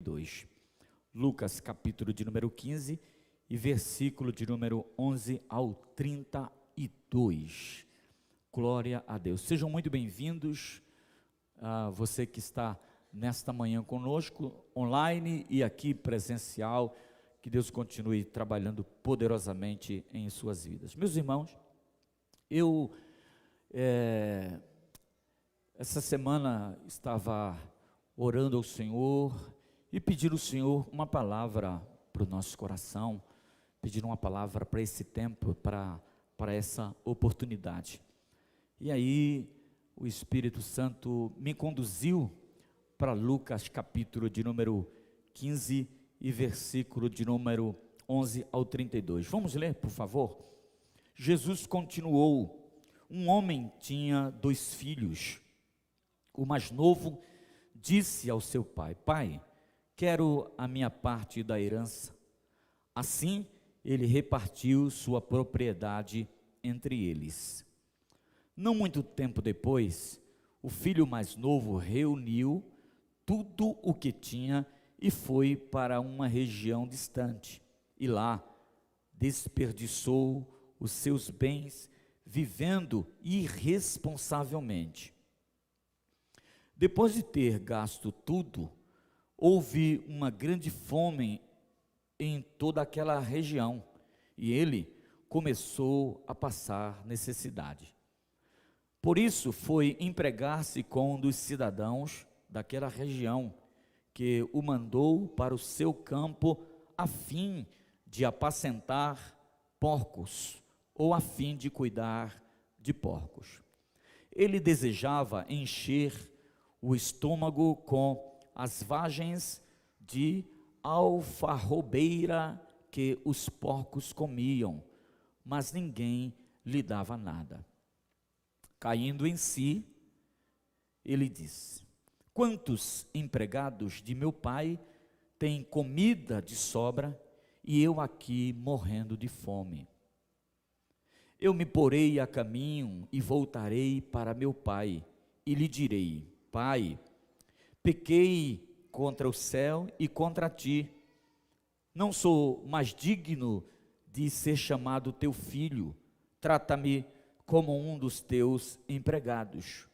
2. Lucas, capítulo de número 15 e versículo de número 11 ao 32. Glória a Deus. Sejam muito bem-vindos a você que está nesta manhã conosco, online e aqui presencial. Que Deus continue trabalhando poderosamente em suas vidas. Meus irmãos, essa semana estava orando ao Senhor e pedindo ao Senhor uma palavra para o nosso coração, pedindo uma palavra para esse tempo, para essa oportunidade. E aí o Espírito Santo me conduziu para Lucas capítulo de número 15 e versículo de número 11 ao 32. Vamos ler, por favor? Jesus continuou: um homem tinha 2 filhos. O mais novo disse ao seu pai: Pai, quero a minha parte da herança. Assim, ele repartiu sua propriedade entre eles. Não muito tempo depois, o filho mais novo reuniu tudo o que tinha e foi para uma região distante. E lá desperdiçou os seus bens, vivendo irresponsavelmente. Depois de ter gasto tudo, houve uma grande fome em toda aquela região, e ele começou a passar necessidade. Por isso foi empregar-se com um dos cidadãos daquela região, que o mandou para o seu campo a fim de apacentar porcos, ou a fim de cuidar de porcos. Ele desejava encher o estômago com as vagens de alfarrobeira que os porcos comiam, mas ninguém lhe dava nada. Caindo em si, ele disse: quantos empregados de meu pai têm comida de sobra e eu aqui morrendo de fome? Eu me porei a caminho e voltarei para meu pai e lhe direi: Pai, pequei contra o céu e contra ti, não sou mais digno de ser chamado teu filho, trata-me como um dos teus empregados.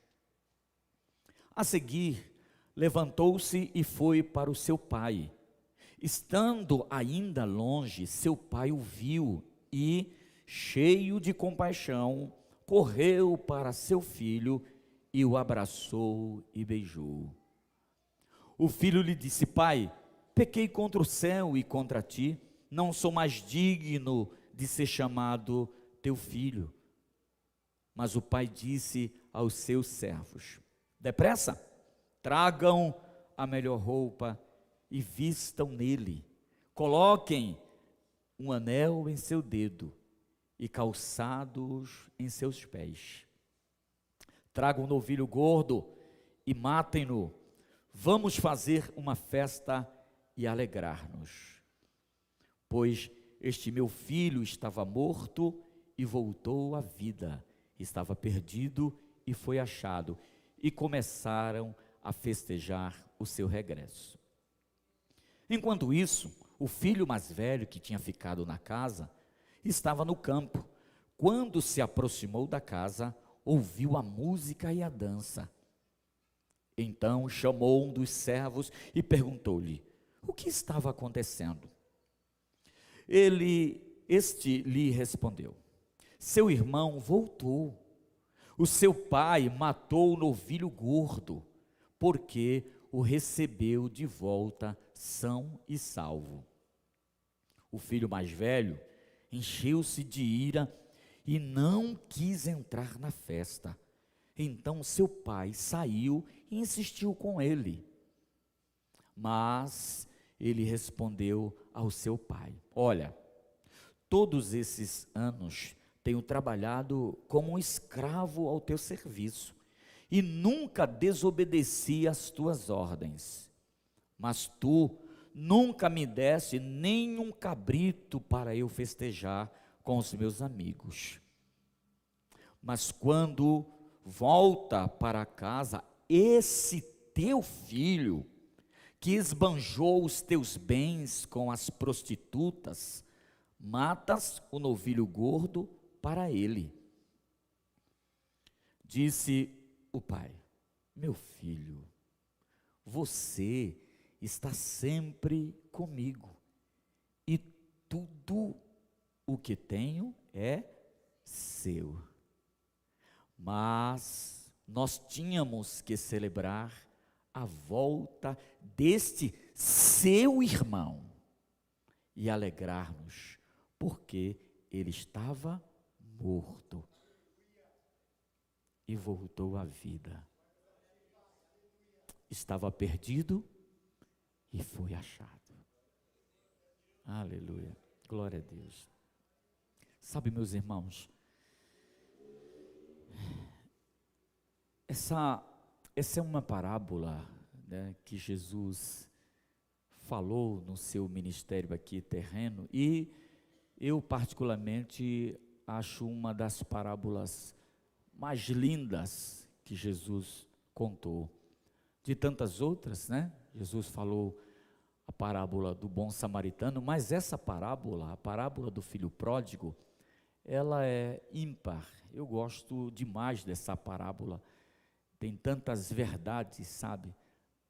A seguir, levantou-se e foi para o seu pai. Estando ainda longe, seu pai o viu e, cheio de compaixão, correu para seu filho e o abraçou e beijou. O filho lhe disse: Pai, pequei contra o céu e contra ti, não sou mais digno de ser chamado teu filho. Mas o pai disse aos seus servos: depressa, tragam a melhor roupa e vistam nele, coloquem um anel em seu dedo e calçados em seus pés. Tragam um novilho gordo e matem-no. Vamos fazer uma festa e alegrar-nos. Pois este meu filho estava morto e voltou à vida, estava perdido e foi achado. E começaram a festejar o seu regresso. Enquanto isso, o filho mais velho, que tinha ficado na casa, estava no campo. Quando se aproximou da casa, ouviu a música e a dança. Então chamou um dos servos e perguntou-lhe o que estava acontecendo. Este lhe respondeu: seu irmão voltou. O seu pai matou o novilho gordo, porque o recebeu de volta são e salvo. O filho mais velho encheu-se de ira e não quis entrar na festa. Então seu pai saiu e insistiu com ele. Mas ele respondeu ao seu pai: olha, todos esses anos tenho trabalhado como um escravo ao teu serviço e nunca desobedeci às tuas ordens. Mas tu nunca me deste nem um cabrito para eu festejar com os meus amigos. Mas quando volta para casa esse teu filho, que esbanjou os teus bens com as prostitutas, matas o novilho gordo para ele. Disse o pai: meu filho, você está sempre comigo, e tudo o que tenho é seu. Mas nós tínhamos que celebrar a volta deste seu irmão e alegrar-nos, porque ele estava morto e voltou à vida. Estava perdido e foi achado. Aleluia, glória a Deus. Sabe, meus irmãos, essa é uma parábola, né, que Jesus falou no seu ministério aqui terreno, e eu particularmente acho uma das parábolas mais lindas que Jesus contou. De tantas outras, né? Jesus falou a parábola do bom samaritano, mas essa parábola, a parábola do filho pródigo, ela é ímpar. Eu gosto demais dessa parábola. Tem tantas verdades, sabe?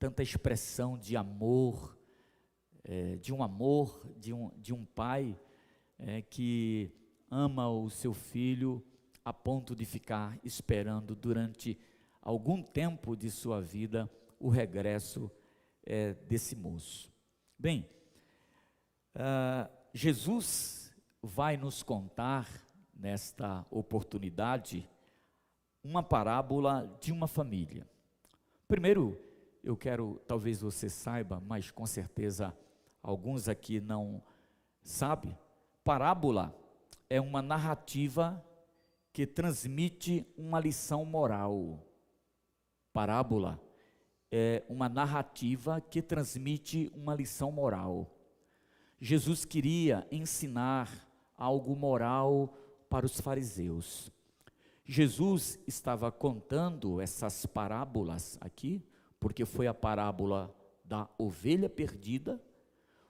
Tanta expressão de amor, de um pai que ama o seu filho a ponto de ficar esperando durante algum tempo de sua vida o regresso desse moço. Bem, Jesus vai nos contar nesta oportunidade uma parábola de uma família. Primeiro, eu quero, talvez você saiba, mas com certeza alguns aqui não sabem, parábola é uma narrativa que transmite uma lição moral. Parábola é uma narrativa que transmite uma lição moral. Jesus queria ensinar algo moral para os fariseus. Jesus estava contando essas parábolas aqui, porque foi a parábola da ovelha perdida,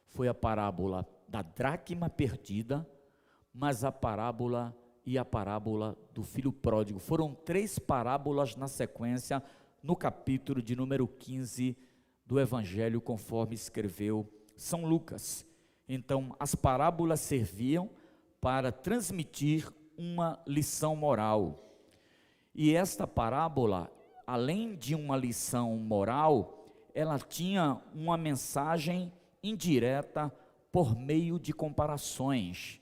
foi a parábola da dracma perdida, mas a parábola do filho pródigo. Foram 3 parábolas na sequência, no capítulo de número 15 do Evangelho, conforme escreveu São Lucas. Então, as parábolas serviam para transmitir uma lição moral. E esta parábola, além de uma lição moral, ela tinha uma mensagem indireta por meio de comparações.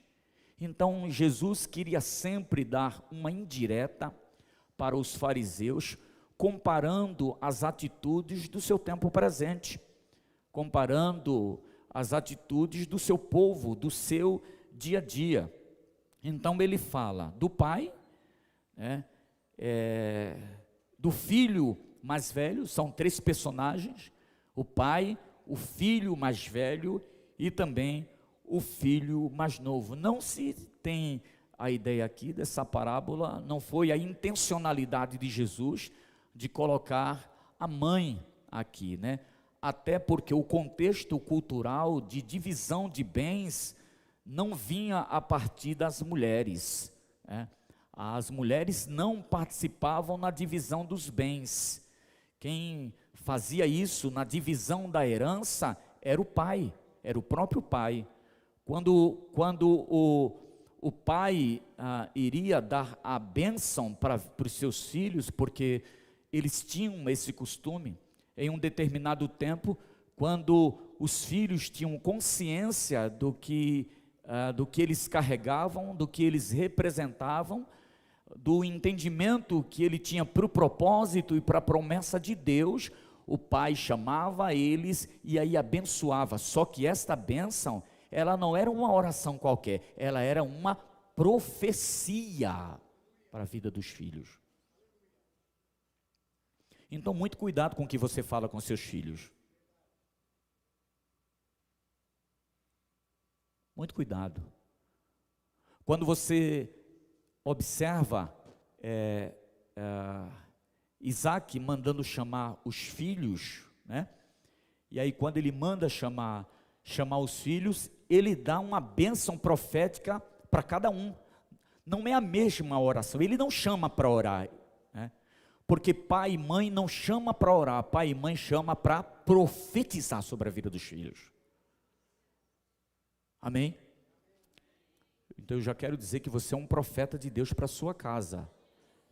Então, Jesus queria sempre dar uma indireta para os fariseus, comparando as atitudes do seu tempo presente, comparando as atitudes do seu povo, do seu dia a dia. Então ele fala do pai, do filho mais velho, são 3 personagens, o pai, o filho mais velho e também o filho mais novo. Não se tem a ideia aqui dessa parábola, não foi a intencionalidade de Jesus de colocar a mãe aqui, né? Até porque o contexto cultural de divisão de bens não vinha a partir das mulheres, né? As mulheres não participavam na divisão dos bens. Quem fazia isso na divisão da herança era o pai, era o próprio pai. Quando o pai iria dar a bênção para os seus filhos, porque eles tinham esse costume, em um determinado tempo, quando os filhos tinham consciência do que eles carregavam, do que eles representavam, do entendimento que ele tinha para o propósito e para a promessa de Deus, o pai chamava eles e aí abençoava. Só que esta bênção, ela não era uma oração qualquer, ela era uma profecia para a vida dos filhos. Então, muito cuidado com o que você fala com seus filhos. Muito cuidado. Quando você observa Isaac mandando chamar os filhos, né? E aí quando ele manda chamar os filhos, ele dá uma bênção profética para cada um. Não é a mesma oração, ele não chama para orar, né? Porque pai e mãe não chama para orar, pai e mãe chama para profetizar sobre a vida dos filhos. Amém? Então eu já quero dizer que você é um profeta de Deus para a sua casa.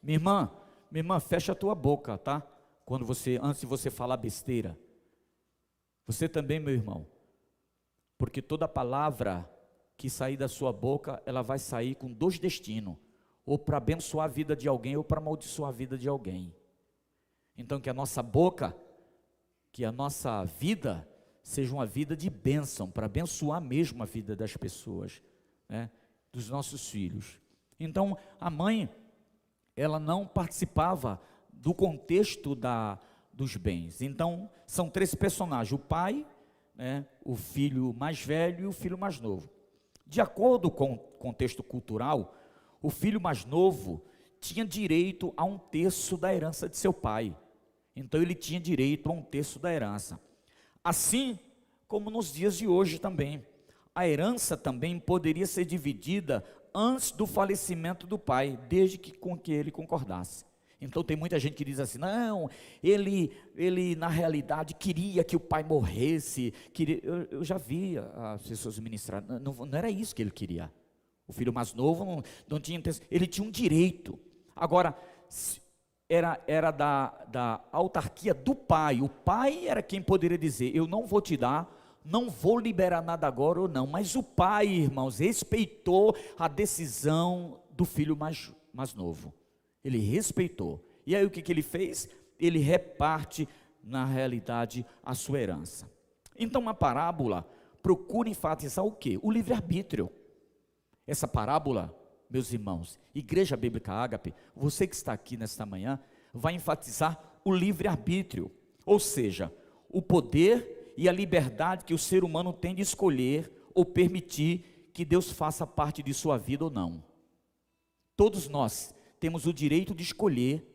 Minha irmã, fecha a tua boca, tá? Antes de você falar besteira. Você também, meu irmão. Porque toda palavra que sair da sua boca, ela vai sair com dois destinos. Ou para abençoar a vida de alguém, ou para amaldiçoar a vida de alguém. Então que a nossa boca, que a nossa vida, seja uma vida de bênção, para abençoar mesmo a vida das pessoas, né? Dos nossos filhos. Então a mãe, ela não participava do contexto dos bens. Então são três personagens: o pai, né, o filho mais velho e o filho mais novo. De acordo com o contexto cultural, o filho mais novo tinha direito a 1/3 da herança de seu pai. Então ele tinha direito a 1/3 da herança. Assim como nos dias de hoje também. A herança também poderia ser dividida antes do falecimento do pai, desde que com que ele concordasse. Então tem muita gente que diz assim: não, ele na realidade queria que o pai morresse. Eu já vi as pessoas ministrar, não era isso que ele queria. O filho mais novo não tinha intenção, ele tinha um direito. Agora, era da autarquia do pai. O pai era quem poderia dizer: eu não vou te dar, não vou liberar nada agora ou não. Mas o pai, irmãos, respeitou a decisão do filho mais novo. Ele respeitou. E aí o que ele fez? Ele reparte, na realidade, a sua herança. Então a parábola procura enfatizar o quê? O livre-arbítrio. Essa parábola, meus irmãos, Igreja Bíblica Ágape, você que está aqui nesta manhã, vai enfatizar o livre-arbítrio. Ou seja, o poder e a liberdade que o ser humano tem de escolher ou permitir que Deus faça parte de sua vida ou não. Todos nós temos o direito de escolher,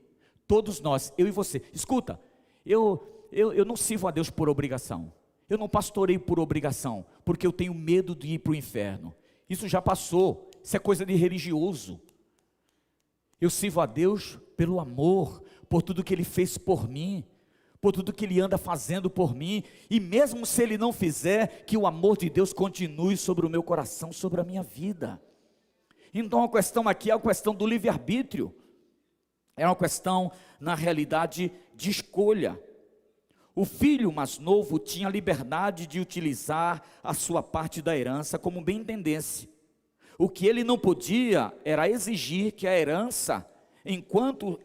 todos nós, eu e você. Escuta, eu não sirvo a Deus por obrigação, eu não pastoreio por obrigação, porque eu tenho medo de ir para o inferno. Isso já passou, isso é coisa de religioso. Eu sirvo a Deus pelo amor, por tudo que Ele fez por mim, por tudo que Ele anda fazendo por mim, e mesmo se Ele não fizer, que o amor de Deus continue sobre o meu coração, sobre a minha vida. Então a questão aqui é a questão do livre-arbítrio, é uma questão, na realidade, de escolha. O filho mais novo tinha liberdade de utilizar a sua parte da herança como bem entendesse. O que ele não podia era exigir que a herança, enquanto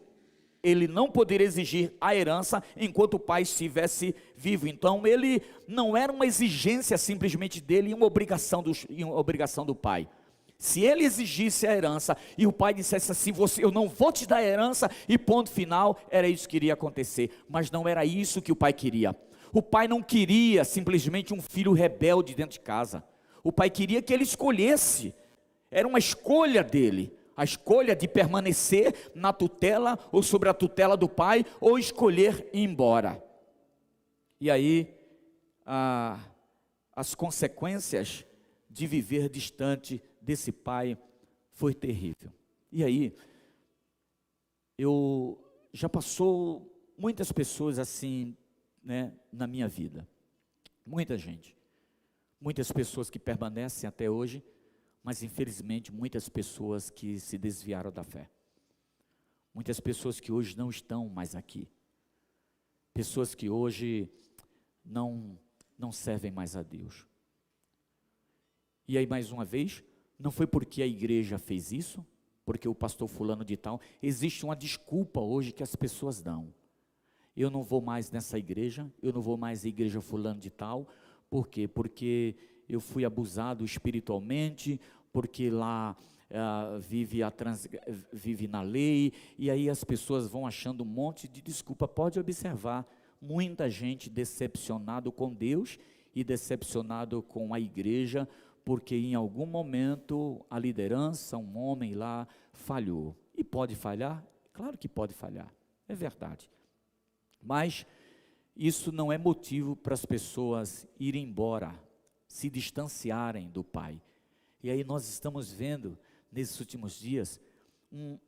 ele não poderia exigir a herança enquanto o pai estivesse vivo. Então ele não era uma exigência simplesmente dele e uma obrigação do pai. Se ele exigisse a herança e o pai dissesse assim: eu não vou te dar a herança, e ponto final, era isso que iria acontecer. Mas não era isso que o pai queria. O pai não queria simplesmente um filho rebelde dentro de casa. O pai queria que ele escolhesse. Era uma escolha dele, a escolha de permanecer na tutela ou sobre a tutela do pai, ou escolher ir embora. E aí as consequências de viver distante desse pai foi terrível. E aí, já passou muitas pessoas assim, né, na minha vida, muita gente, muitas pessoas que permanecem até hoje, mas infelizmente muitas pessoas que se desviaram da fé, muitas pessoas que hoje não estão mais aqui, pessoas que hoje não servem mais a Deus. E aí mais uma vez, não foi porque a igreja fez isso, porque o pastor fulano de tal, existe uma desculpa hoje que as pessoas dão: eu não vou mais nessa igreja, eu não vou mais à igreja fulano de tal. Por quê? Porque eu fui abusado espiritualmente, porque lá vive na lei, e aí as pessoas vão achando um monte de desculpa. Pode observar, muita gente decepcionado com Deus e decepcionado com a igreja, porque em algum momento a liderança, um homem lá, falhou. E pode falhar? Claro que pode falhar, é verdade. Mas isso não é motivo para as pessoas irem embora, se distanciarem do Pai. E aí nós estamos vendo, nesses últimos dias,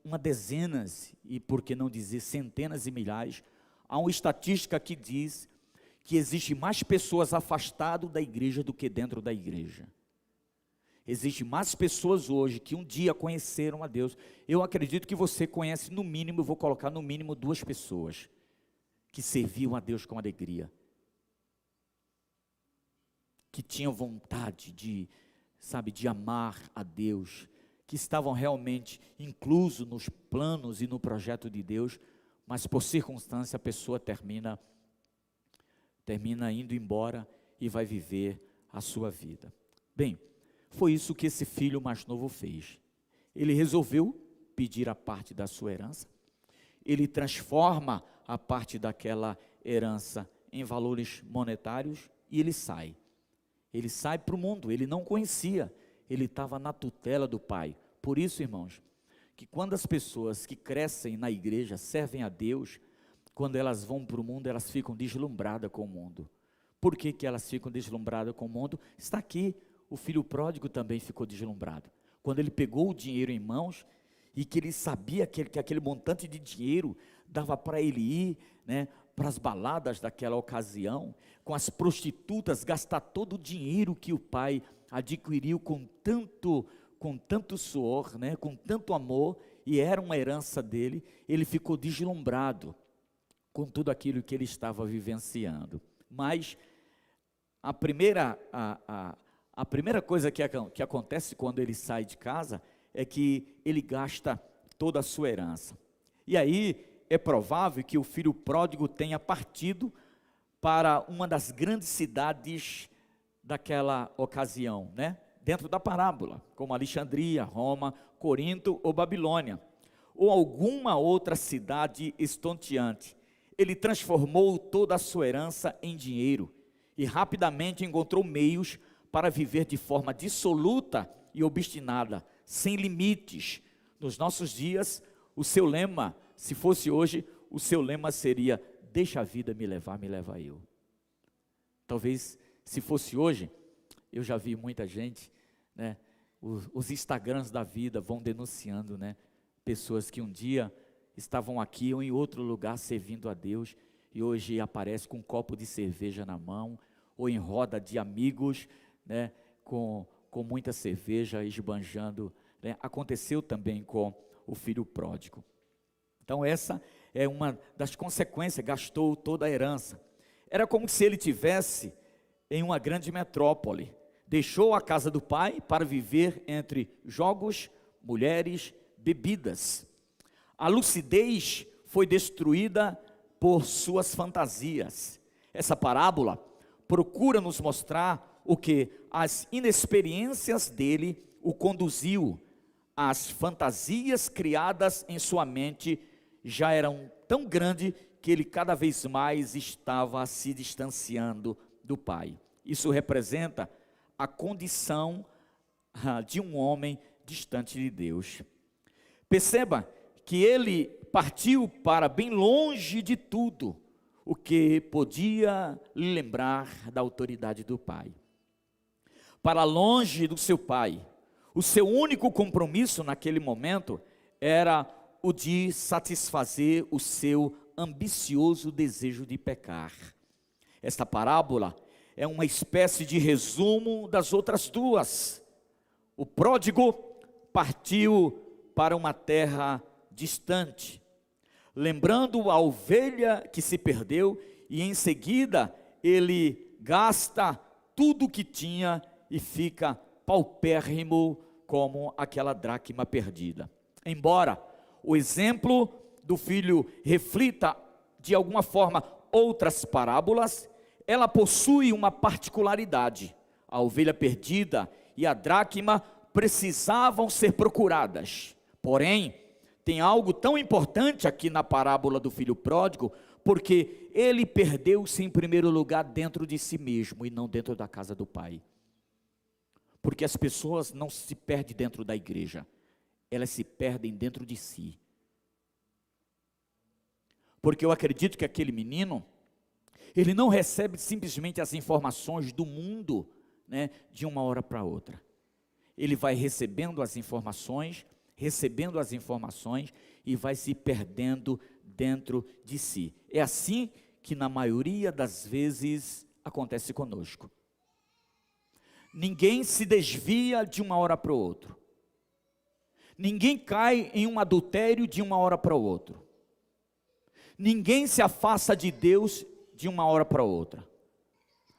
uma dezenas, e por que não dizer centenas e milhares, há uma estatística que diz que existe mais pessoas afastadas da igreja do que dentro da igreja. Existe mais pessoas hoje que um dia conheceram a Deus. Eu acredito que você conhece no mínimo, eu vou colocar no mínimo 2 pessoas que serviam a Deus com alegria, que tinham vontade de, de amar a Deus, que estavam realmente inclusos nos planos e no projeto de Deus, mas por circunstância a pessoa termina indo embora e vai viver a sua vida. Bem, foi isso que esse filho mais novo fez. Ele resolveu pedir a parte da sua herança, ele transforma a parte daquela herança em valores monetários e ele sai. Ele sai para o mundo, ele não conhecia, ele estava na tutela do Pai. Por isso, irmãos, que quando as pessoas que crescem na igreja, servem a Deus, quando elas vão para o mundo, elas ficam deslumbradas com o mundo. Por que que elas ficam deslumbradas com o mundo? Está aqui, o filho pródigo também ficou deslumbrado. Quando ele pegou o dinheiro em mãos, e que ele sabia que aquele montante de dinheiro dava para ele ir, para as baladas daquela ocasião, com as prostitutas, gastar todo o dinheiro que o pai adquiriu com tanto suor, com tanto amor, e era uma herança dele. Ele ficou deslumbrado com tudo aquilo que ele estava vivenciando. Mas a primeira coisa que acontece quando ele sai de casa é que ele gasta toda a sua herança. E aí é provável que o filho pródigo tenha partido para uma das grandes cidades daquela ocasião, dentro da parábola, como Alexandria, Roma, Corinto ou Babilônia, ou alguma outra cidade estonteante. Ele transformou toda a sua herança em dinheiro e rapidamente encontrou meios para viver de forma dissoluta e obstinada, sem limites. Nos nossos dias, o seu lema, se fosse hoje, o seu lema seria: deixa a vida me levar eu. Talvez, se fosse hoje, eu já vi muita gente, os Instagrams da vida vão denunciando, pessoas que um dia estavam aqui ou em outro lugar servindo a Deus, e hoje aparece com um copo de cerveja na mão, ou em roda de amigos, com muita cerveja esbanjando. Aconteceu também com o filho pródigo. Então essa é uma das consequências, gastou toda a herança. Era como se ele tivesse em uma grande metrópole, deixou a casa do pai para viver entre jogos, mulheres, bebidas. A lucidez foi destruída por suas fantasias. Essa parábola procura nos mostrar o que as inexperiências dele o conduziu. As fantasias criadas em sua mente já eram tão grandes que ele cada vez mais estava se distanciando do Pai. Isso representa a condição de um homem distante de Deus. Perceba que ele partiu para bem longe de tudo o que podia lhe lembrar da autoridade do Pai. Para longe do seu Pai. O seu único compromisso naquele momento era o de satisfazer o seu ambicioso desejo de pecar. Esta parábola é uma espécie de resumo das outras duas. O pródigo partiu para uma terra distante, lembrando a ovelha que se perdeu, e em seguida ele gasta tudo o que tinha e fica paupérrimo como aquela dracma perdida. Embora o exemplo do filho reflita de alguma forma outras parábolas, ela possui uma particularidade. A ovelha perdida e a dracma precisavam ser procuradas. Porém, tem algo tão importante aqui na parábola do filho pródigo, porque ele perdeu-se em primeiro lugar dentro de si mesmo e não dentro da casa do pai. Porque as pessoas não se perdem dentro da igreja, elas se perdem dentro de si. Porque eu acredito que aquele menino, Ele não recebe simplesmente as informações do mundo, né, de uma hora para outra. Ele vai recebendo as informações e vai se perdendo dentro de si. É assim que na maioria das vezes acontece conosco. Ninguém se desvia de uma hora para outra. Ninguém cai em um adultério de uma hora para outra. Ninguém se afasta de Deus de uma hora para outra.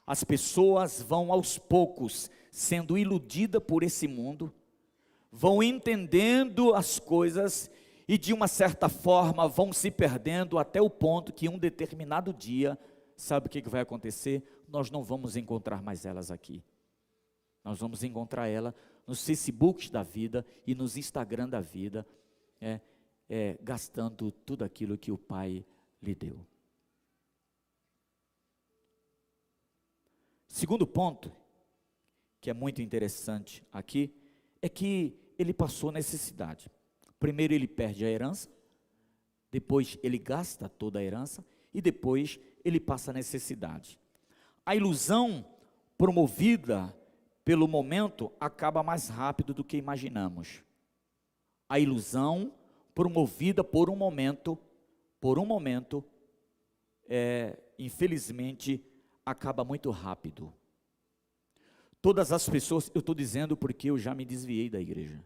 As pessoas vão aos poucos sendo iludidas por esse mundo, vão entendendo as coisas e de uma certa forma vão se perdendo até o ponto que um determinado dia, sabe o que vai acontecer? Nós não vamos encontrar mais elas aqui. Nós vamos encontrar ela nos Facebooks da vida e nos Instagram da vida, gastando tudo aquilo que o Pai lhe deu. Segundo ponto, que é muito interessante aqui, é que ele passou necessidade. Primeiro ele perde a herança, depois ele gasta toda a herança e depois ele passa a necessidade. A ilusão promovida pelo momento acaba mais rápido do que imaginamos. A ilusão promovida por um momento, infelizmente, acaba muito rápido. Todas as pessoas, eu estou dizendo porque eu já me desviei da igreja.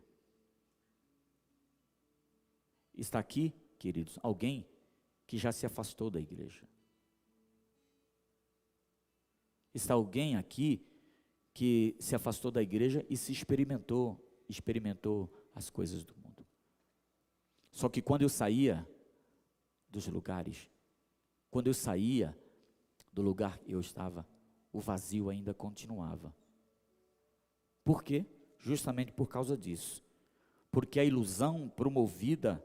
Está aqui, queridos, alguém que já se afastou da igreja. Está alguém aqui que se afastou da igreja e se experimentou as coisas do mundo. Só que quando eu saía dos lugares, quando eu saía do lugar que eu estava, o vazio ainda continuava. Por quê? Justamente por causa disso. Porque a ilusão promovida,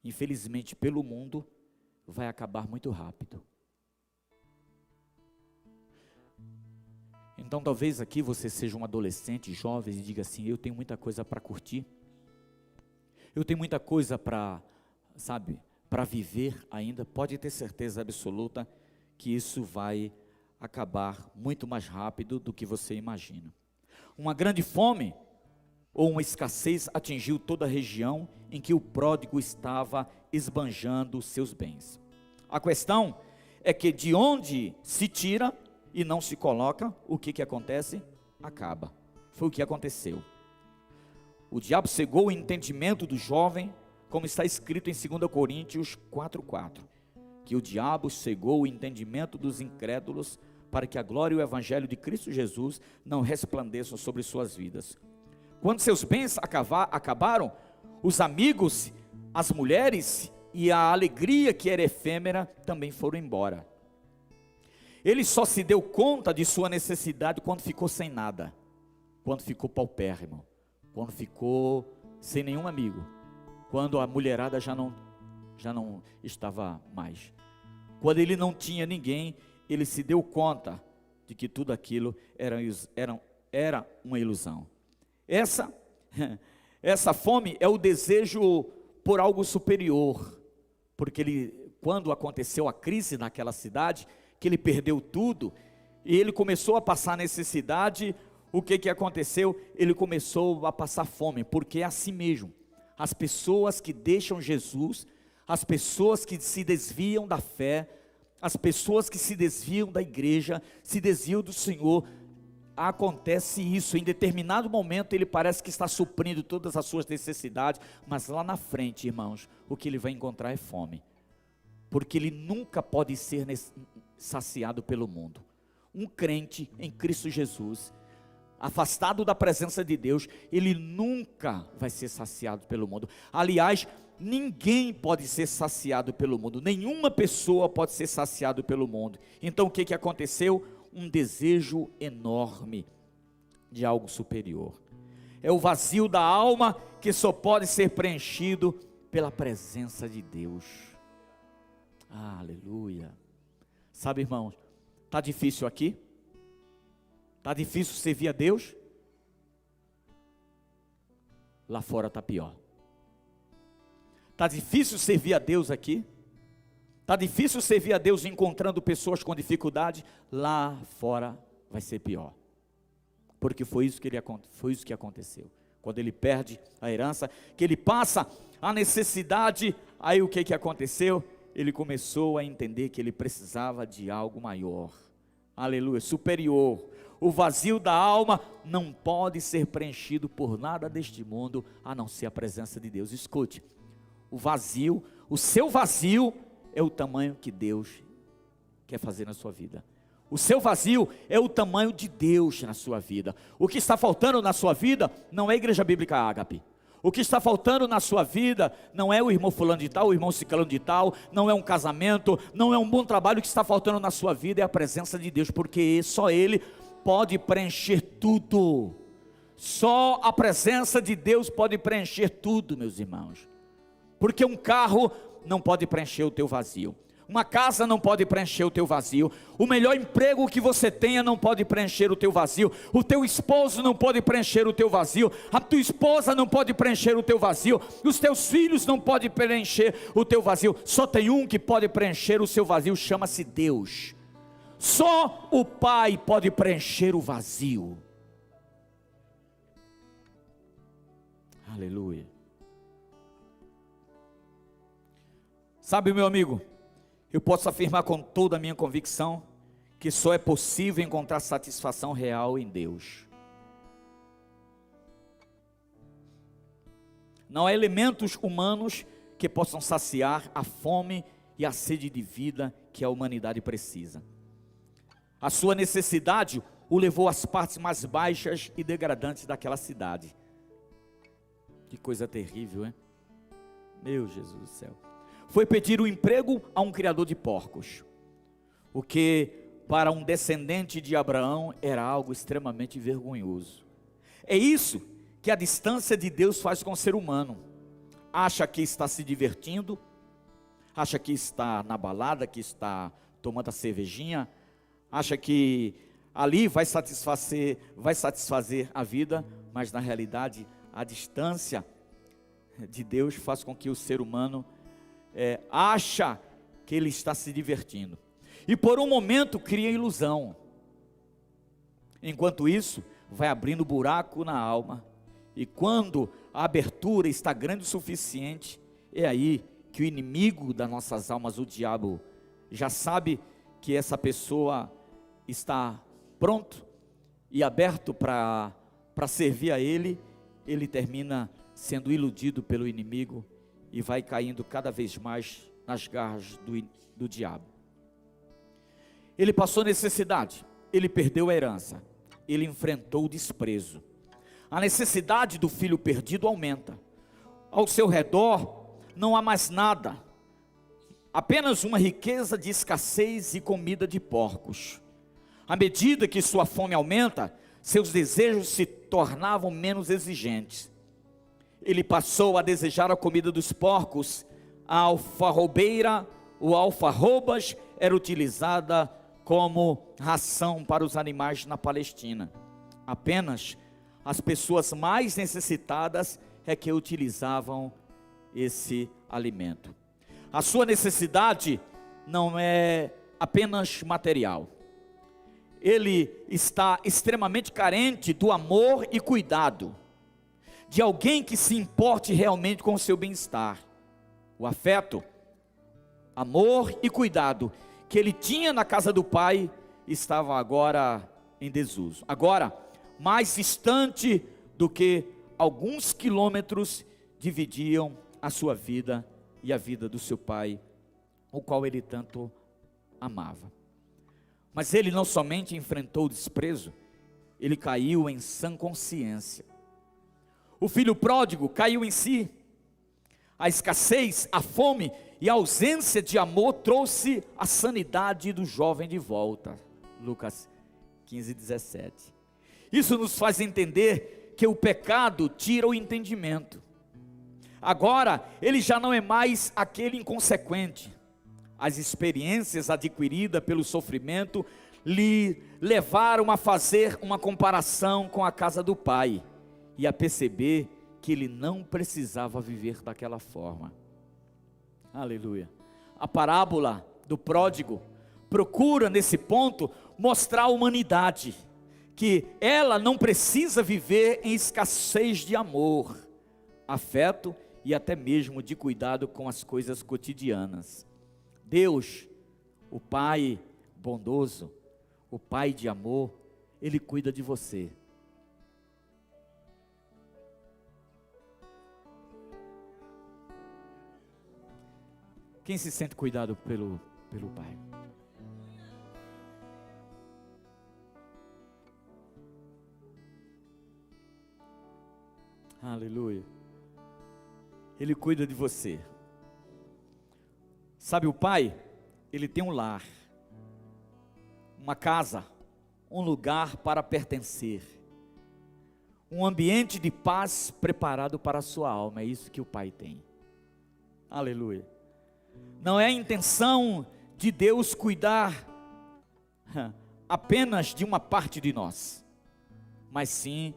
infelizmente, pelo mundo, vai acabar muito rápido. Então talvez aqui você seja um adolescente, jovem, e diga assim, eu tenho muita coisa para curtir. Eu tenho muita coisa para viver ainda. Pode ter certeza absoluta que isso vai acabar muito mais rápido do que você imagina. Uma grande fome ou uma escassez atingiu toda a região em que o pródigo estava esbanjando seus bens. A questão é que de onde se tira e não se coloca, o que acontece? Acaba. Foi o que aconteceu. O diabo cegou o entendimento do jovem, como está escrito em 2 Coríntios 4:4, que o diabo cegou o entendimento dos incrédulos, para que a glória e o evangelho de Cristo Jesus não resplandeçam sobre suas vidas. Quando seus bens acabaram, os amigos, as mulheres e a alegria que era efêmera também foram embora. Ele só se deu conta de sua necessidade quando ficou sem nada, quando ficou paupérrimo, quando ficou sem nenhum amigo, quando a mulherada já não estava mais. Quando ele não tinha ninguém, ele se deu conta de que tudo aquilo era uma ilusão. Essa fome é o desejo por algo superior, porque quando aconteceu a crise naquela cidade, que ele perdeu tudo, e ele começou a passar necessidade, o que aconteceu? Ele começou a passar fome, porque é assim mesmo. As pessoas que deixam Jesus, as pessoas que se desviam da fé, as pessoas que se desviam da igreja, se desviam do Senhor, acontece isso, em determinado momento ele parece que está suprindo todas as suas necessidades, mas lá na frente, irmãos, o que ele vai encontrar é fome, porque ele nunca pode ser saciado pelo mundo. Um crente em Cristo Jesus, afastado da presença de Deus, ele nunca vai ser saciado pelo mundo. Aliás, ninguém pode ser saciado pelo mundo, nenhuma pessoa pode ser saciado pelo mundo. Então o que aconteceu? Um desejo enorme de algo superior. É o vazio da alma que só pode ser preenchido pela presença de Deus. Aleluia. Sabe, irmãos, está difícil aqui? Está difícil servir a Deus? Lá fora está pior. Está difícil servir a Deus aqui? Está difícil servir a Deus encontrando pessoas com dificuldade? Lá fora vai ser pior. Porque foi isso que aconteceu. Quando ele perde a herança, que ele passa a necessidade, aí o que aconteceu? Ele começou a entender que ele precisava de algo maior. Aleluia, superior. O vazio da alma não pode ser preenchido por nada deste mundo, a não ser a presença de Deus. Escute, o vazio, o seu vazio é o tamanho que Deus quer fazer na sua vida. O seu vazio é o tamanho de Deus na sua vida. O que está faltando na sua vida não é a Igreja Bíblica Ágape. O que está faltando na sua vida não é o irmão fulano de tal, o irmão ciclano de tal, não é um casamento, não é um bom trabalho. O que está faltando na sua vida é a presença de Deus, porque só Ele pode preencher tudo. Só a presença de Deus pode preencher tudo, meus irmãos. Porque um carro não pode preencher o teu vazio. Uma casa não pode preencher o teu vazio. O melhor emprego que você tenha não pode preencher o teu vazio. O teu esposo não pode preencher o teu vazio. A tua esposa não pode preencher o teu vazio. Os teus filhos não podem preencher o teu vazio. Só tem um que pode preencher o seu vazio, chama-se Deus. Só o Pai pode preencher o vazio. Aleluia. Sabe, meu amigo, eu posso afirmar com toda a minha convicção que só é possível encontrar satisfação real em Deus. Não há elementos humanos que possam saciar a fome e a sede de vida que a humanidade precisa. A sua necessidade o levou às partes mais baixas e degradantes daquela cidade. Que coisa terrível, hein? Meu Jesus do céu. Foi pedir um emprego a um criador de porcos, o que para um descendente de Abraão era algo extremamente vergonhoso. É isso que a distância de Deus faz com o ser humano. Acha que está se divertindo, acha que está na balada, que está tomando a cervejinha, acha que ali vai satisfazer a vida, mas na realidade a distância de Deus faz com que o ser humano acha que ele está se divertindo, e por um momento cria ilusão. Enquanto isso, vai abrindo buraco na alma, e quando a abertura está grande o suficiente, é aí que o inimigo das nossas almas, o diabo, já sabe que essa pessoa está pronto e aberto para servir a ele. Ele termina sendo iludido pelo inimigo e vai caindo cada vez mais nas garras do diabo. Ele passou necessidade, ele perdeu a herança, ele enfrentou o desprezo. A necessidade do filho perdido aumenta. Ao seu redor não há mais nada, apenas uma riqueza de escassez e comida de porcos. À medida que sua fome aumenta, seus desejos se tornavam menos exigentes. Ele passou a desejar a comida dos porcos. A alfarrobeira, ou alfarrobas, era utilizada como ração para os animais na Palestina. Apenas as pessoas mais necessitadas é que utilizavam esse alimento. A sua necessidade não é apenas material. Ele está extremamente carente do amor e cuidado de alguém que se importe realmente com o seu bem-estar. O afeto, amor e cuidado que ele tinha na casa do pai estava agora em desuso. Agora, mais distante do que alguns quilômetros dividiam a sua vida e a vida do seu pai, o qual ele tanto amava. Mas ele não somente enfrentou o desprezo, ele caiu em sã consciência. O filho pródigo caiu em si. A escassez, a fome e a ausência de amor trouxe a sanidade do jovem de volta. Lucas 15:17. Isso nos faz entender que o pecado tira o entendimento. Agora, ele já não é mais aquele inconsequente. As experiências adquiridas pelo sofrimento lhe levaram a fazer uma comparação com a casa do pai e a perceber que ele não precisava viver daquela forma. Aleluia. A parábola do pródigo procura nesse ponto mostrar à humanidade que ela não precisa viver em escassez de amor, afeto e até mesmo de cuidado com as coisas cotidianas. Deus, o Pai bondoso, o Pai de amor, Ele cuida de você. Quem se sente cuidado pelo Pai? Aleluia. Ele cuida de você. Sabe, o Pai, Ele tem um lar, uma casa, um lugar para pertencer, um ambiente de paz preparado para a sua alma. É isso que o Pai tem. Aleluia. Não é a intenção de Deus cuidar apenas de uma parte de nós, mas sim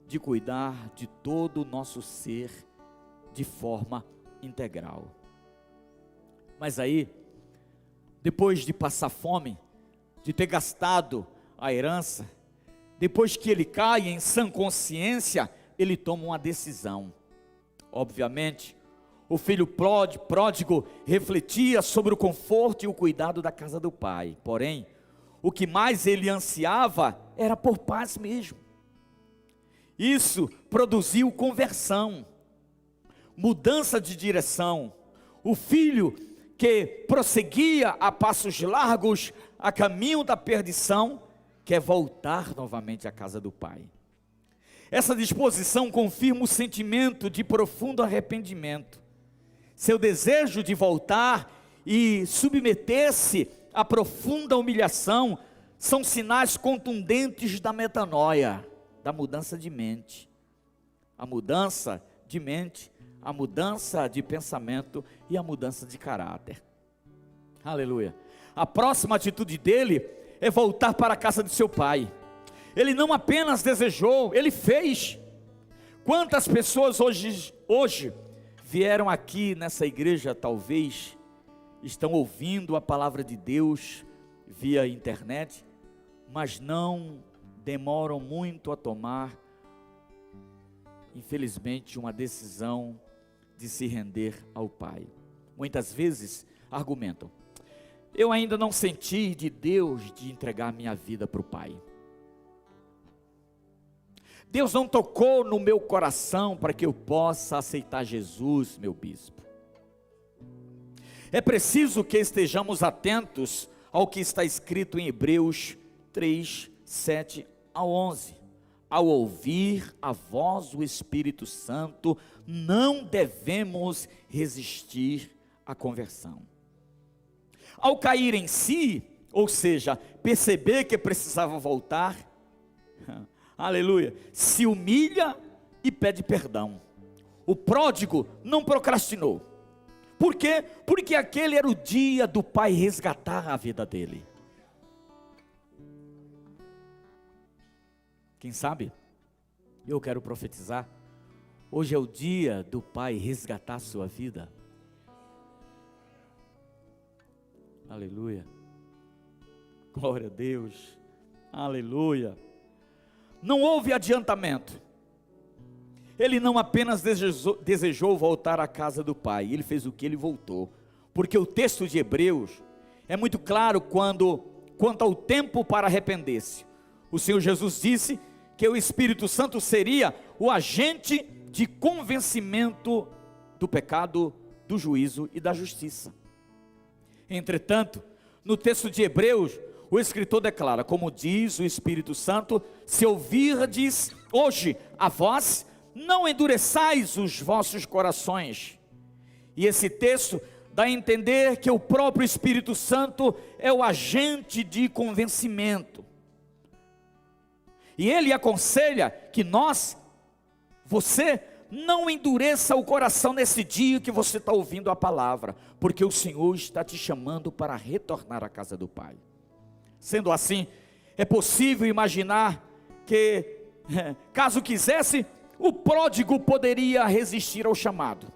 de cuidar de todo o nosso ser de forma integral. Mas aí, depois de passar fome, de ter gastado a herança, depois que ele cai em sã consciência, ele toma uma decisão. Obviamente, o filho pródigo refletia sobre o conforto e o cuidado da casa do pai. Porém, o que mais ele ansiava era por paz mesmo. Isso produziu conversão, mudança de direção. O filho que prosseguia a passos largos a caminho da perdição, quer voltar novamente à casa do pai. Essa disposição confirma o sentimento de profundo arrependimento. Seu desejo de voltar e submeter-se à profunda humilhação são sinais contundentes da metanoia, da mudança de mente. A mudança de mente, a mudança de pensamento e a mudança de caráter. Aleluia. A próxima atitude dele é voltar para a casa de seu pai. Ele não apenas desejou, ele fez. Quantas pessoas hoje vieram aqui nessa igreja, talvez estão ouvindo a palavra de Deus via internet, mas não demoram muito a tomar, infelizmente, uma decisão de se render ao Pai. Muitas vezes argumentam: eu ainda não senti de Deus de entregar minha vida para o Pai. Deus não tocou no meu coração para que eu possa aceitar Jesus, meu bispo. É preciso que estejamos atentos ao que está escrito em Hebreus 3, 7 a 11. Ao ouvir a voz do Espírito Santo, não devemos resistir à conversão. Ao cair em si, ou seja, perceber que precisava voltar, aleluia, se humilha e pede perdão. O pródigo não procrastinou. Por quê? Porque aquele era o dia do pai resgatar a vida dele. Quem sabe? Eu quero profetizar. Hoje é o dia do pai resgatar a sua vida. Aleluia. Glória a Deus. Aleluia. Não houve adiantamento. Ele não apenas desejou voltar à casa do pai, ele fez o que? Ele voltou. Porque o texto de Hebreus é muito claro quanto ao tempo para arrepender-se. O Senhor Jesus disse que o Espírito Santo seria o agente de convencimento do pecado, do juízo e da justiça. Entretanto, no texto de Hebreus, o escritor declara, como diz o Espírito Santo: se ouvirdes hoje a voz, não endureçais os vossos corações. E esse texto dá a entender que o próprio Espírito Santo é o agente de convencimento. E ele aconselha que você não endureça o coração nesse dia que você está ouvindo a palavra, porque o Senhor está te chamando para retornar à casa do Pai. Sendo assim, é possível imaginar que, caso quisesse, o pródigo poderia resistir ao chamado.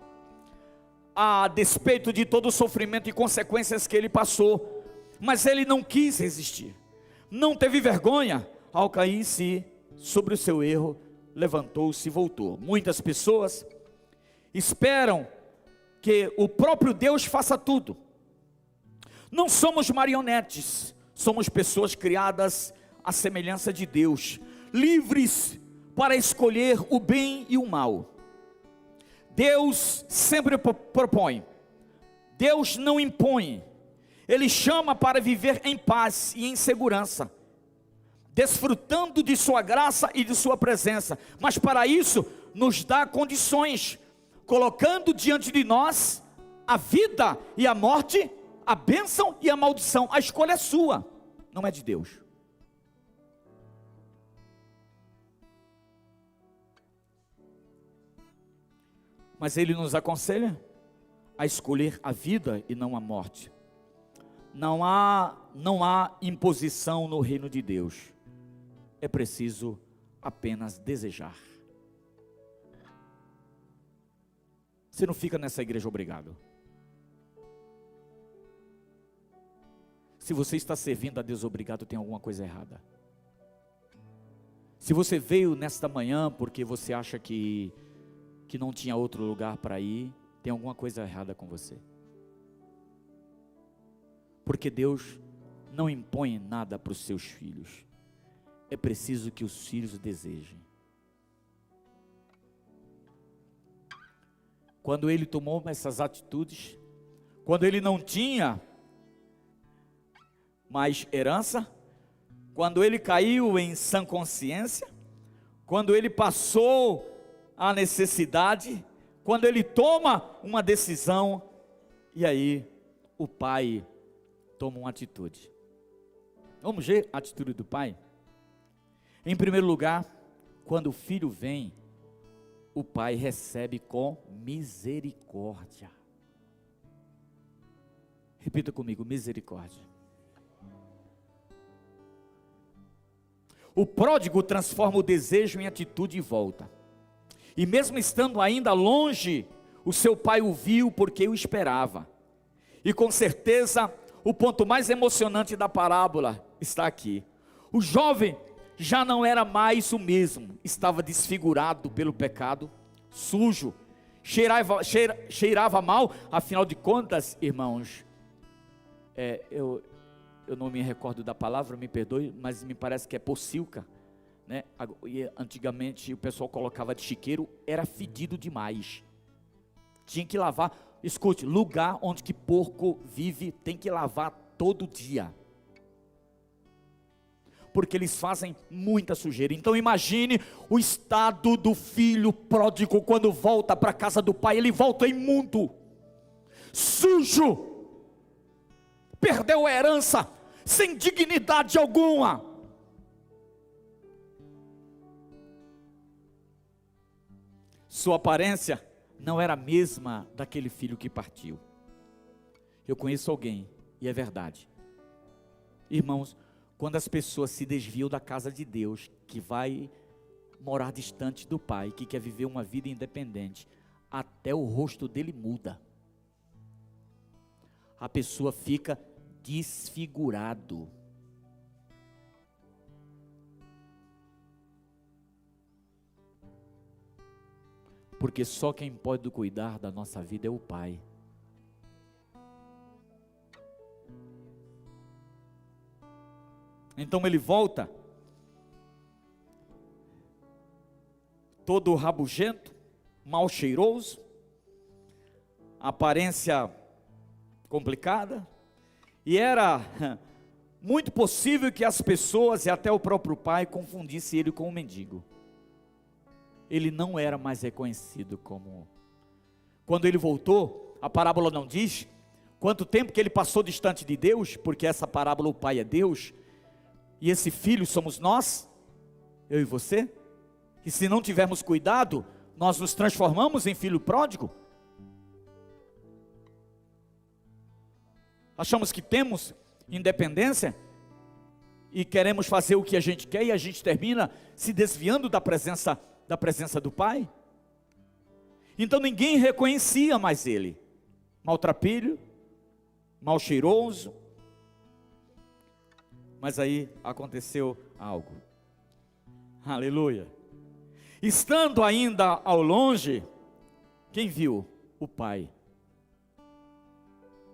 a despeito de todo o sofrimento e consequências que ele passou, mas ele não quis resistir, não teve vergonha. Ao cair em si sobre o seu erro, levantou-se e voltou. Muitas pessoas esperam que o próprio Deus faça tudo. Não somos marionetes, somos pessoas criadas à semelhança de Deus, livres para escolher o bem e o mal. Deus sempre propõe, Deus não impõe, Ele chama para viver em paz e em segurança, desfrutando de sua graça e de sua presença, mas para isso nos dá condições, colocando diante de nós a vida e a morte, a bênção e a maldição. A escolha é sua, não é de Deus. Mas Ele nos aconselha a escolher a vida e não a morte. Não há imposição no reino de Deus. É preciso apenas desejar. Você não fica nessa igreja obrigado. Se você está servindo a Deus obrigado, tem alguma coisa errada. Se você veio nesta manhã porque você acha que não tinha outro lugar para ir, tem alguma coisa errada com você. Porque Deus não impõe nada para os seus filhos. É preciso que os filhos desejem. Quando ele tomou essas atitudes, quando ele não tinha mais herança, quando ele caiu em sã consciência, quando ele passou a necessidade, quando ele toma uma decisão, e aí o pai toma uma atitude. Vamos ver a atitude do pai? Em primeiro lugar, quando o filho vem, o pai recebe com misericórdia. Repita comigo, misericórdia. O pródigo transforma o desejo em atitude e volta. E mesmo estando ainda longe, o seu pai o viu porque o esperava. E com certeza, o ponto mais emocionante da parábola está aqui. O jovem já não era mais o mesmo, estava desfigurado pelo pecado, sujo, cheirava mal. Afinal de contas, irmãos, eu não me recordo da palavra, me perdoe, mas me parece que é pocilga, né? E antigamente o pessoal colocava de chiqueiro, era fedido demais, tinha que lavar. Escute, lugar onde que porco vive tem que lavar todo dia, porque eles fazem muita sujeira. Então imagine o estado do filho pródigo quando volta para a casa do pai. Ele volta imundo, sujo, perdeu a herança, sem dignidade alguma. Sua aparência não era a mesma daquele filho que partiu. Eu conheço alguém, e é verdade, irmãos, quando as pessoas se desviam da casa de Deus, que vai morar distante do pai, que quer viver uma vida independente, até o rosto dele muda. A pessoa fica desfigurado. Porque só quem pode cuidar da nossa vida é o pai. Então ele volta, todo rabugento, mal cheiroso, aparência complicada, e era muito possível que as pessoas e até o próprio pai confundissem ele com um mendigo. Ele não era mais reconhecido como. Quando ele voltou, a parábola não diz quanto tempo que ele passou distante de Deus, porque essa parábola o pai é Deus, e esse filho somos nós, eu e você, e se não tivermos cuidado, nós nos transformamos em filho pródigo. Achamos que temos independência, e queremos fazer o que a gente quer, e a gente termina se desviando da presença do pai. Então ninguém reconhecia mais ele, maltrapilho, mal cheiroso. Mas aí aconteceu algo. Aleluia. Estando ainda ao longe, quem viu? O pai.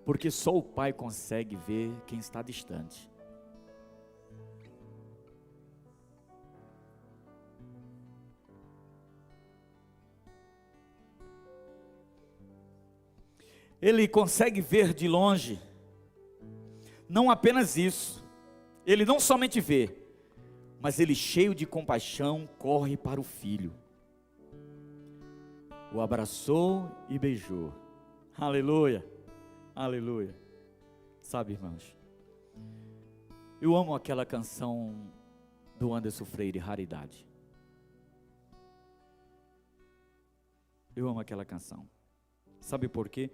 Porque só o pai consegue ver quem está distante. Ele consegue ver de longe. Não apenas isso. Ele não somente vê, mas ele, cheio de compaixão, corre para o filho. O abraçou e beijou. Aleluia, aleluia. Sabe, irmãos, eu amo aquela canção do Anderson Freire, Raridade. Eu amo aquela canção. Sabe por quê?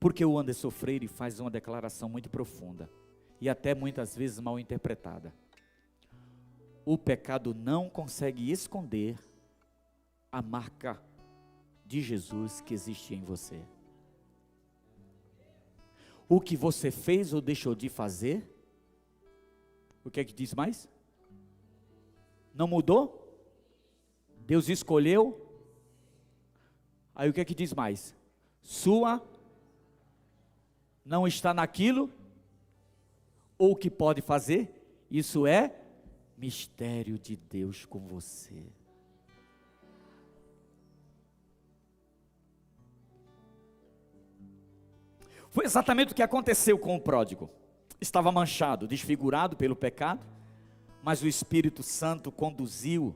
Porque o Anderson Freire faz uma declaração muito profunda e até muitas vezes mal interpretada. O pecado não consegue esconder a marca de Jesus que existe em você. O que você fez ou deixou de fazer, o que é que diz mais? Não mudou? Deus escolheu? Aí o que é que diz mais? Sua não está naquilo, ou o que pode fazer, isso é mistério de Deus com você. Foi exatamente o que aconteceu com o pródigo. Estava manchado, desfigurado pelo pecado, mas o Espírito Santo conduziu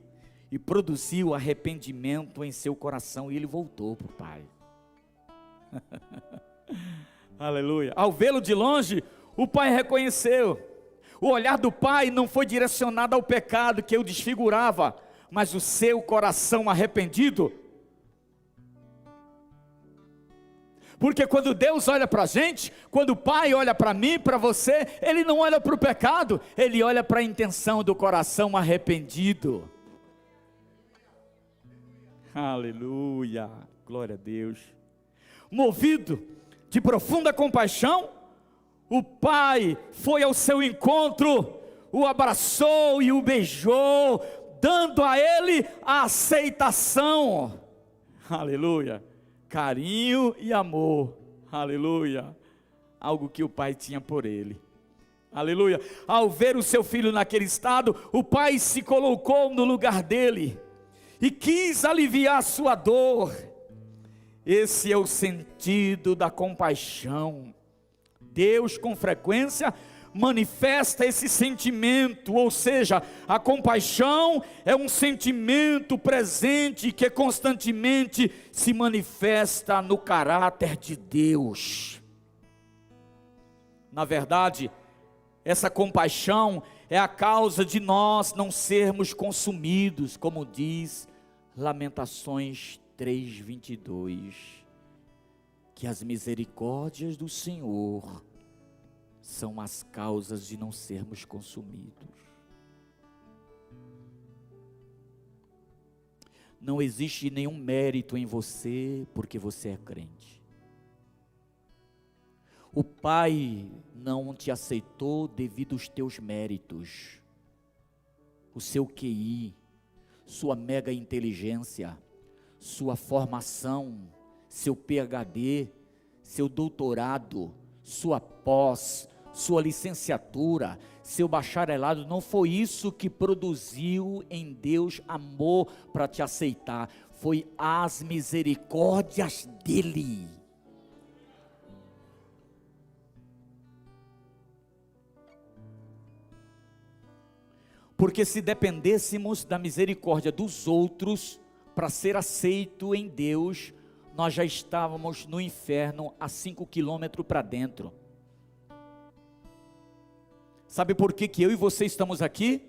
e produziu arrependimento em seu coração, e ele voltou para o Pai. Aleluia. Ao vê-lo de longe, o pai reconheceu. O olhar do pai não foi direcionado ao pecado que o desfigurava, mas o seu coração arrependido. Porque quando Deus olha para a gente, quando o pai olha para mim, para você, ele não olha para o pecado, ele olha para a intenção do coração arrependido. Aleluia, glória a Deus. Movido de profunda compaixão, o pai foi ao seu encontro, o abraçou e o beijou, dando a ele a aceitação. Aleluia, carinho e amor. Aleluia, algo que o pai tinha por ele. Aleluia. Ao ver o seu filho naquele estado, o pai se colocou no lugar dele e quis aliviar sua dor. Esse é o sentido da compaixão. Deus com frequência manifesta esse sentimento, ou seja, a compaixão é um sentimento presente que constantemente se manifesta no caráter de Deus. Na verdade, essa compaixão é a causa de nós não sermos consumidos, como diz Lamentações 3:22, que as misericórdias do Senhor são as causas de não sermos consumidos. Não existe nenhum mérito em você porque você é crente. O Pai não te aceitou devido aos teus méritos, o seu QI, sua mega inteligência, sua formação, seu PhD, seu doutorado, sua pós, sua licenciatura, seu bacharelado. Não foi isso que produziu em Deus amor para te aceitar, foi as misericórdias dele. Porque se dependêssemos da misericórdia dos outros para ser aceito em Deus, nós já estávamos no inferno a 5 quilômetros para dentro. Sabe por que eu e você estamos aqui?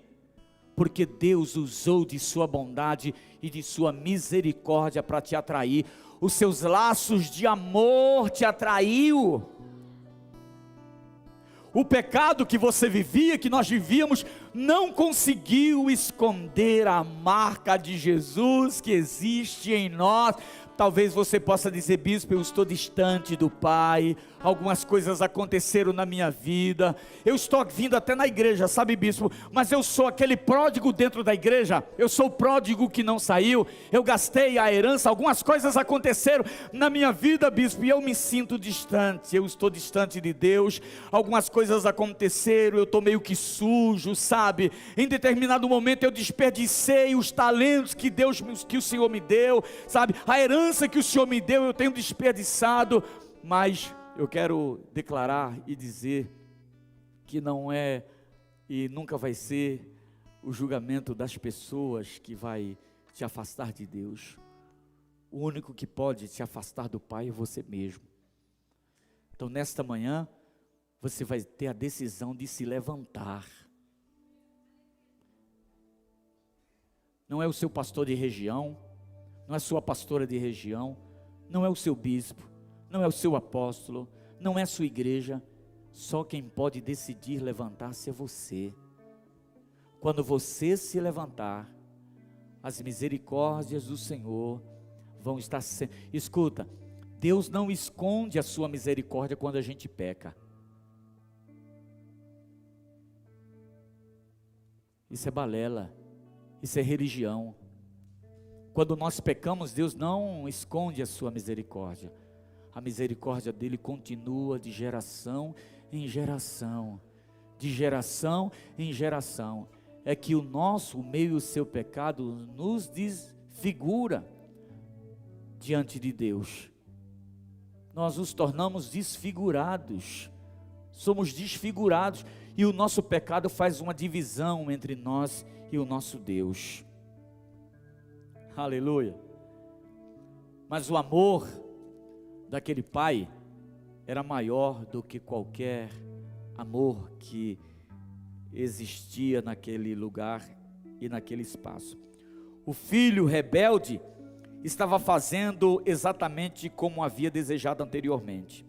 Porque Deus usou de sua bondade e de sua misericórdia para te atrair. Os seus laços de amor te atraiu. O pecado que você vivia, que nós vivíamos, não conseguiu esconder a marca de Jesus que existe em nós. Talvez você possa dizer: bispo, eu estou distante do Pai, algumas coisas aconteceram na minha vida, eu estou vindo até na igreja, sabe, bispo, mas eu sou aquele pródigo dentro da igreja, eu sou o pródigo que não saiu, eu gastei a herança, algumas coisas aconteceram na minha vida, bispo, e eu me sinto distante, eu estou distante de Deus, algumas coisas aconteceram, eu estou meio que sujo, sabe, em determinado momento eu desperdicei os talentos que o Senhor me deu, sabe, a herança que o Senhor me deu, eu tenho desperdiçado. Mas eu quero declarar e dizer que não é e nunca vai ser o julgamento das pessoas que vai te afastar de Deus. O único que pode te afastar do Pai é você mesmo. Então nesta manhã você vai ter a decisão de se levantar. Não é o seu pastor de região, não é a sua pastora de região, não é o seu bispo, não é o seu apóstolo, não é a sua igreja. Só quem pode decidir levantar-se é você. Quando você se levantar, as misericórdias do Senhor vão estar sendo. Escuta, Deus não esconde a sua misericórdia quando a gente peca. Isso é balela, isso é religião. Quando nós pecamos, Deus não esconde a sua misericórdia. A misericórdia dele continua de geração em geração. De geração em geração. É que o meio e o seu pecado nos desfigura diante de Deus. Nós nos tornamos desfigurados. Somos desfigurados. E o nosso pecado faz uma divisão entre nós e o nosso Deus. Aleluia. Mas o amor daquele pai era maior do que qualquer amor que existia naquele lugar e naquele espaço. O filho rebelde estava fazendo exatamente como havia desejado anteriormente.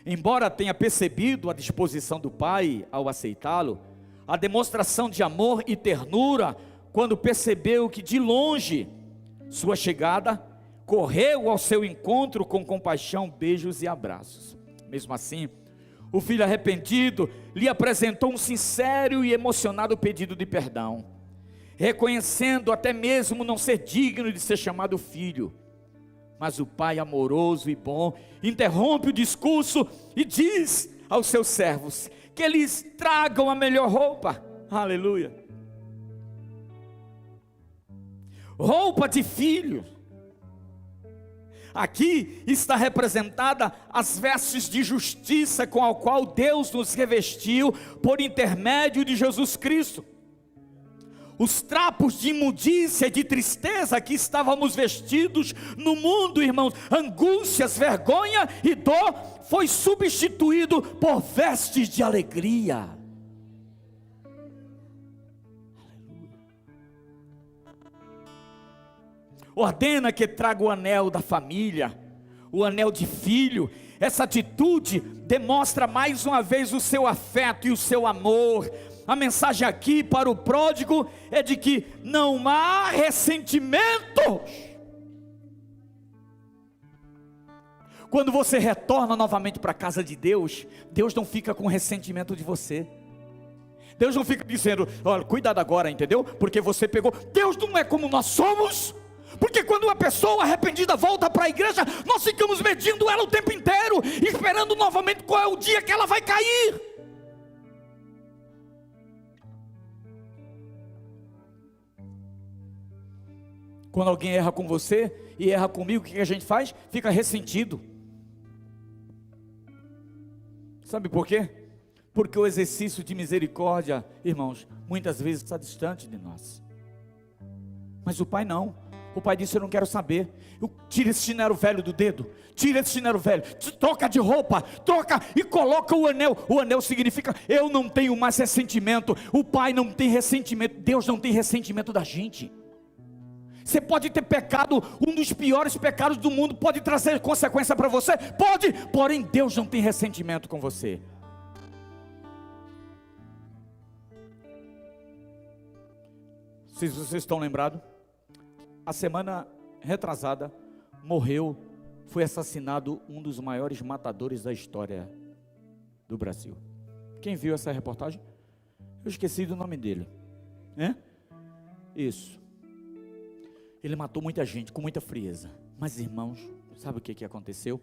Embora tenha percebido a disposição do pai ao aceitá-lo, a demonstração de amor e ternura, quando percebeu que de longe sua chegada, correu ao seu encontro com compaixão, beijos e abraços. Mesmo assim, o filho arrependido lhe apresentou um sincero e emocionado pedido de perdão, reconhecendo até mesmo não ser digno de ser chamado filho. Mas o pai amoroso e bom interrompe o discurso e diz aos seus servos que eles tragam a melhor roupa. Aleluia. Roupa de filho. Aqui está representada as vestes de justiça com a qual Deus nos revestiu por intermédio de Jesus Cristo. Os trapos de imundícia e de tristeza que estávamos vestidos no mundo, irmãos, angústias, vergonha e dor, foi substituído por vestes de alegria. Ordena que traga o anel da família, o anel de filho. Essa atitude demonstra mais uma vez o seu afeto e o seu amor. A mensagem aqui para o pródigo é de que não há ressentimentos. Quando você retorna novamente para a casa de Deus, Deus não fica com ressentimento de você. Deus não fica dizendo: olha, cuidado agora, entendeu? Porque você pegou. Deus não é como nós somos. Porque quando uma pessoa arrependida volta para a igreja, nós ficamos medindo ela o tempo inteiro, esperando novamente qual é o dia que ela vai cair. Quando alguém erra com você e erra comigo, o que a gente faz? Fica ressentido. Sabe por quê? Porque o exercício de misericórdia, irmãos, muitas vezes está distante de nós. Mas o Pai não. O pai disse: eu não quero saber. Tira esse chinelo velho do dedo. Tira esse chinelo velho. Troca de roupa. Troca e coloca o anel. O anel significa: eu não tenho mais ressentimento. O pai não tem ressentimento. Deus não tem ressentimento da gente. Você pode ter pecado, um dos piores pecados do mundo, pode trazer consequência para você? Pode. Porém Deus não tem ressentimento com você. se vocês estão lembrados, a semana retrasada foi assassinado um dos maiores matadores da história do Brasil. Quem viu essa reportagem? Eu esqueci do nome dele, né? Isso. Ele matou muita gente com muita frieza. Mas, irmãos, sabe o que aconteceu?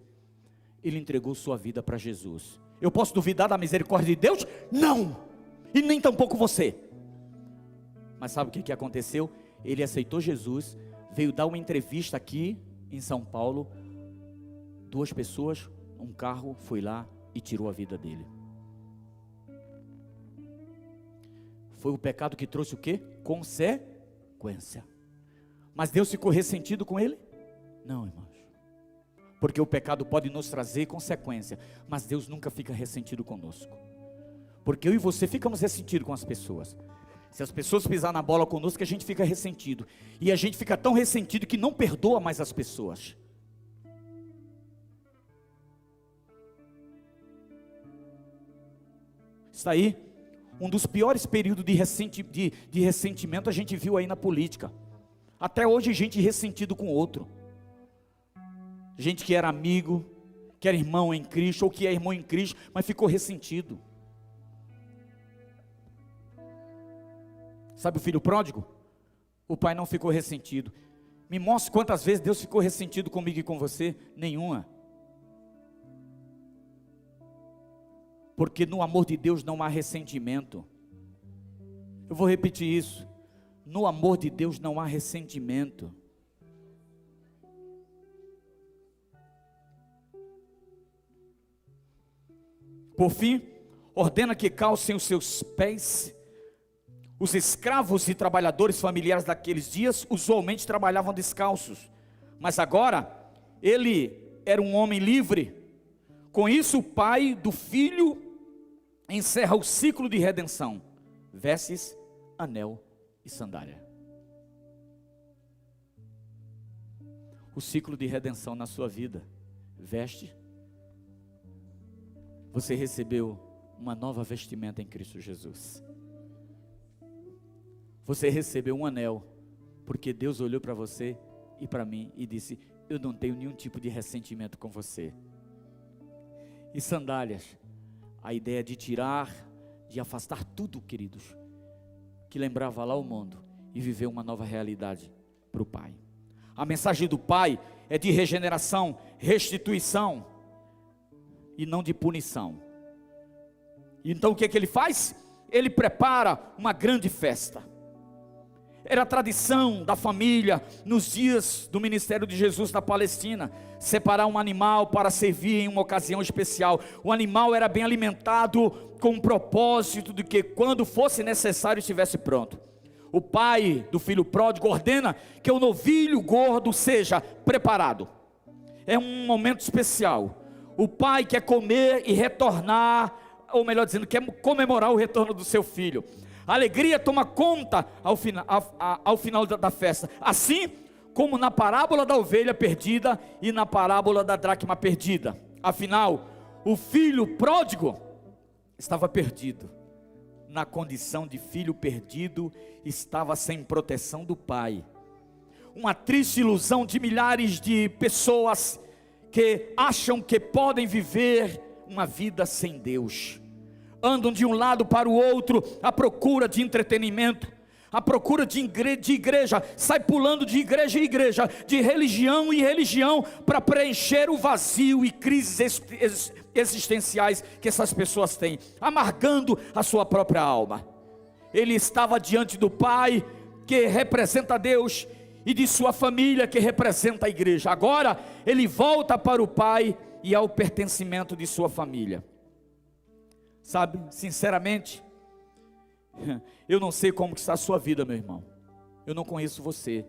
Ele entregou sua vida para Jesus. Eu posso duvidar da misericórdia de Deus? Não! E nem tampouco você. Mas sabe o que aconteceu? Ele aceitou Jesus, veio dar uma entrevista aqui em São Paulo. 2 pessoas, um carro foi lá e tirou a vida dele. Foi o pecado que trouxe o quê? Consequência. Mas Deus ficou ressentido com ele? Não, irmãos. Porque o pecado pode nos trazer consequência, mas Deus nunca fica ressentido conosco. Porque eu e você ficamos ressentidos com as pessoas. Se as pessoas pisar na bola conosco, a gente fica ressentido. E a gente fica tão ressentido que não perdoa mais as pessoas. Está aí, um dos piores períodos de ressentimento a gente viu aí na política. Até hoje gente ressentido com o outro. Gente que era amigo, que era irmão em Cristo, ou que é irmão em Cristo, mas ficou ressentido. Sabe o filho pródigo? O pai não ficou ressentido. Me mostre quantas vezes Deus ficou ressentido comigo e com você? Nenhuma. Porque no amor de Deus não há ressentimento. Eu vou repetir isso. No amor de Deus não há ressentimento. Por fim, ordena que calcem os seus pés. Os escravos e trabalhadores familiares daqueles dias usualmente trabalhavam descalços. Mas agora, ele era um homem livre. Com isso, o pai do filho encerra o ciclo de redenção. Vestes, anel e sandália. O ciclo de redenção na sua vida. Veste. Você recebeu uma nova vestimenta em Cristo Jesus. Você recebeu um anel, porque Deus olhou para você e para mim e disse: eu não tenho nenhum tipo de ressentimento com você. E sandálias, a ideia de tirar, de afastar tudo, queridos, que lembrava lá o mundo, e viver uma nova realidade para o Pai. A mensagem do Pai é de regeneração, restituição, e não de punição. Então o que ele faz? Ele prepara uma grande festa. Era a tradição da família, nos dias do ministério de Jesus na Palestina, separar um animal para servir em uma ocasião especial. O animal era bem alimentado, com um propósito de que quando fosse necessário estivesse pronto. O pai do filho pródigo ordena que o novilho gordo seja preparado. É um momento especial. O pai quer comer e retornar, ou melhor dizendo, quer comemorar o retorno do seu filho. A alegria toma conta ao final da festa, assim como na parábola da ovelha perdida e na parábola da dracma perdida. Afinal, o filho pródigo estava perdido, na condição de filho perdido, estava sem proteção do pai. Uma triste ilusão de milhares de pessoas que acham que podem viver uma vida sem Deus. Andam de um lado para o outro à procura de entretenimento, à procura de igreja, sai pulando de igreja em igreja, de religião em religião, para preencher o vazio e crises existenciais que essas pessoas têm, amargando a sua própria alma. Ele estava diante do Pai, que representa Deus, e de sua família, que representa a igreja. Agora ele volta para o Pai e ao pertencimento de sua família. Sabe, sinceramente, eu não sei como está a sua vida, meu irmão. Eu não conheço você.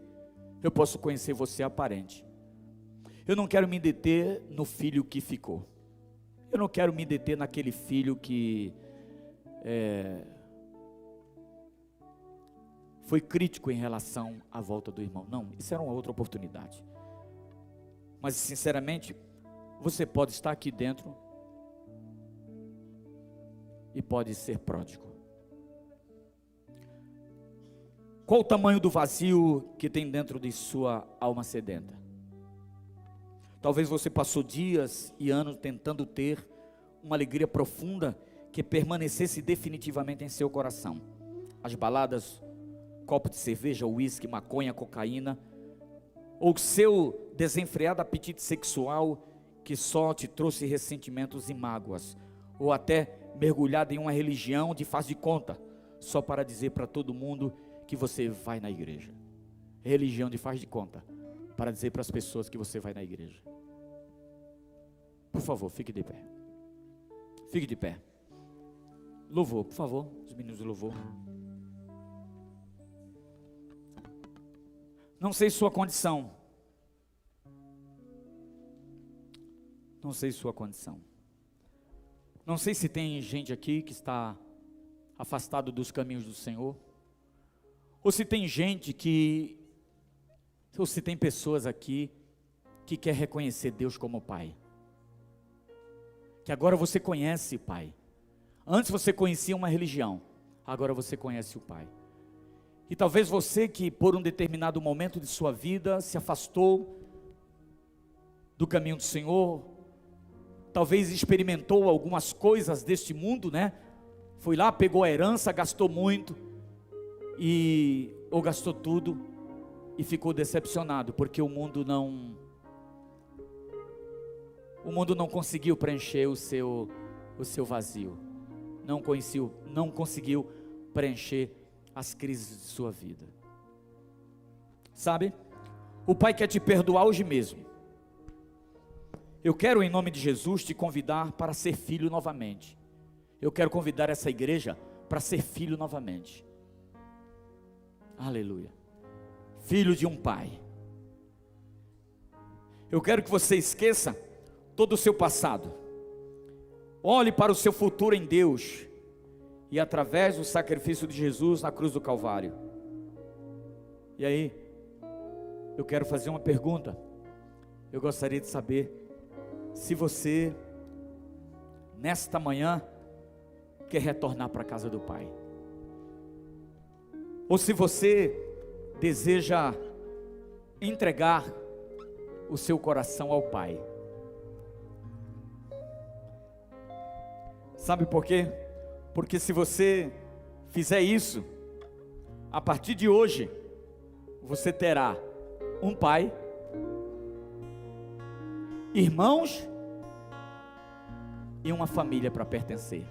Eu posso conhecer você aparente. Eu não quero me deter no filho que ficou. Eu não quero me deter naquele filho que foi crítico em relação à volta do irmão. Não, isso era uma outra oportunidade. Mas sinceramente, você pode estar aqui dentro e pode ser pródigo. Qual o tamanho do vazio que tem dentro de sua alma sedenta? Talvez você passou dias e anos tentando ter uma alegria profunda que permanecesse definitivamente em seu coração. As baladas, copo de cerveja, uísque, maconha, cocaína, ou seu desenfreado apetite sexual que só te trouxe ressentimentos e mágoas, ou até mergulhado em uma religião de faz de conta, só para dizer para todo mundo que você vai na igreja. Religião de faz de conta, para dizer para as pessoas que você vai na igreja. Por favor, fique de pé. Fique de pé. Louvor, por favor, os meninos do louvor. Não sei sua condição. Não sei sua condição. Não sei se tem gente aqui que está afastado dos caminhos do Senhor. Ou se tem gente que, ou se tem pessoas aqui que quer reconhecer Deus como Pai. Que agora você conhece o Pai. Antes você conhecia uma religião, agora você conhece o Pai. E talvez você que por um determinado momento de sua vida se afastou do caminho do Senhor, talvez experimentou algumas coisas deste mundo, né? Foi lá, pegou a herança, gastou muito, ou gastou tudo, e ficou decepcionado, porque o mundo não conseguiu preencher o seu vazio, não conseguiu preencher as crises de sua vida. Sabe, o Pai quer te perdoar hoje mesmo. Eu quero, em nome de Jesus, te convidar para ser filho novamente. Eu quero convidar essa igreja para ser filho novamente. Aleluia. Filho de um Pai. Eu quero que você esqueça todo o seu passado. Olhe para o seu futuro em Deus. E através do sacrifício de Jesus na cruz do Calvário. E aí, eu quero fazer uma pergunta. Eu gostaria de saber se você, nesta manhã, quer retornar para a casa do Pai. Ou se você deseja entregar o seu coração ao Pai. Sabe por quê? Porque se você fizer isso, a partir de hoje, você terá um pai, irmãos e uma família para pertencer.